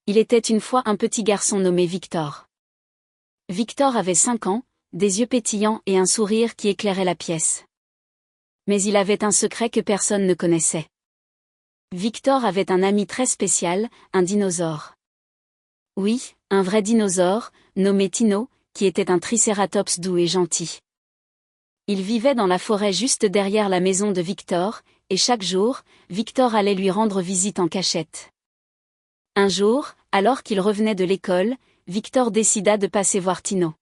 Il était une fois un petit garçon nommé Victor. Victor avait 5 ans, des yeux pétillants et un sourire qui éclairait la pièce. Mais il avait un secret que personne ne connaissait. Victor avait un ami très spécial, un dinosaure. Oui, un vrai dinosaure, nommé Tino, qui était un tricératops doux et gentil. Il vivait dans la forêt juste derrière la maison de Victor, et chaque jour, Victor allait lui rendre visite en cachette. Un jour, alors qu'il revenait de l'école, Victor décida de passer voir Tino.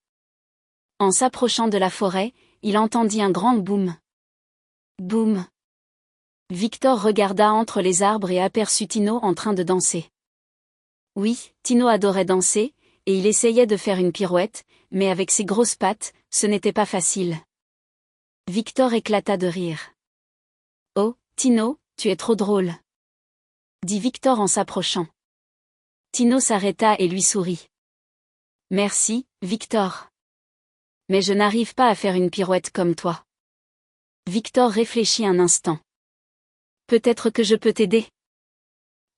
En s'approchant de la forêt, il entendit un grand boum. Boum. Victor regarda entre les arbres et aperçut Tino en train de danser. Oui, Tino adorait danser, et il essayait de faire une pirouette, mais avec ses grosses pattes, ce n'était pas facile. Victor éclata de rire. « Oh, Tino, tu es trop drôle !» dit Victor en s'approchant. Tino s'arrêta et lui sourit. « Merci, Victor. Mais je n'arrive pas à faire une pirouette comme toi. » Victor réfléchit un instant. « Peut-être que je peux t'aider. »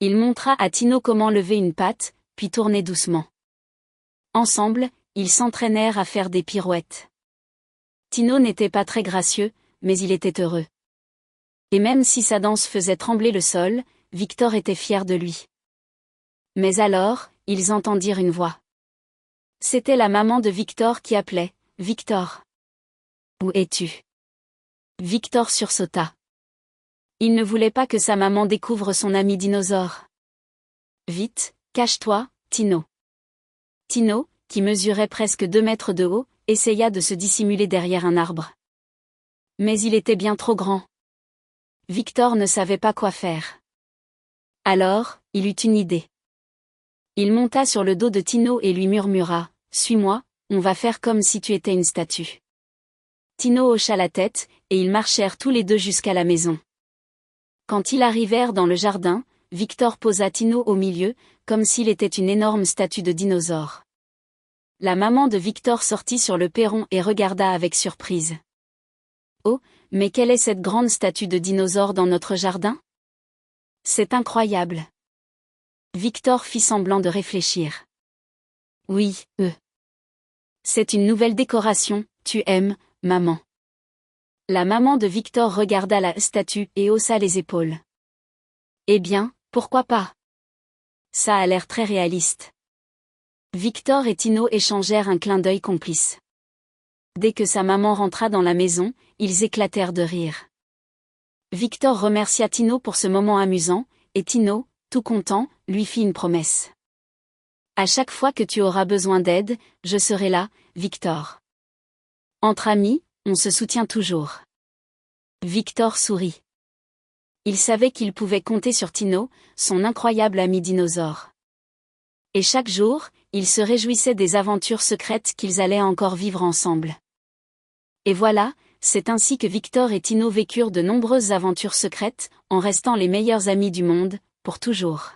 Il montra à Tino comment lever une patte, puis tourner doucement. Ensemble, ils s'entraînèrent à faire des pirouettes. Tino n'était pas très gracieux, mais il était heureux. Et même si sa danse faisait trembler le sol, Victor était fier de lui. Mais alors, ils entendirent une voix. C'était la maman de Victor qui appelait. « Victor. Où es-tu » Victor sursauta. Il ne voulait pas que sa maman découvre son ami dinosaure. « Vite, cache-toi, Tino. » Tino, qui mesurait presque 2 mètres de haut, essaya de se dissimuler derrière un arbre. Mais il était bien trop grand. Victor ne savait pas quoi faire. Alors, il eut une idée. Il monta sur le dos de Tino et lui murmura « Suis-moi, on va faire comme si tu étais une statue. » Tino hocha la tête, et ils marchèrent tous les deux jusqu'à la maison. Quand ils arrivèrent dans le jardin, Victor posa Tino au milieu, comme s'il était une énorme statue de dinosaure. La maman de Victor sortit sur le perron et regarda avec surprise. « Oh, mais quelle est cette grande statue de dinosaure dans notre jardin ? C'est incroyable. » Victor fit semblant de réfléchir. « Oui, c'est une nouvelle décoration, tu aimes, maman. » La maman de Victor regarda la statue et haussa les épaules. « Eh bien, pourquoi pas ? Ça a l'air très réaliste. » Victor et Tino échangèrent un clin d'œil complice. Dès que sa maman rentra dans la maison, ils éclatèrent de rire. Victor remercia Tino pour ce moment amusant, et Tino, tout content, lui fit une promesse. « À chaque fois que tu auras besoin d'aide, je serai là, Victor. Entre amis, on se soutient toujours. » Victor sourit. Il savait qu'il pouvait compter sur Tino, son incroyable ami dinosaure. Et chaque jour, il se réjouissait des aventures secrètes qu'ils allaient encore vivre ensemble. Et voilà, c'est ainsi que Victor et Tino vécurent de nombreuses aventures secrètes, en restant les meilleurs amis du monde, pour toujours.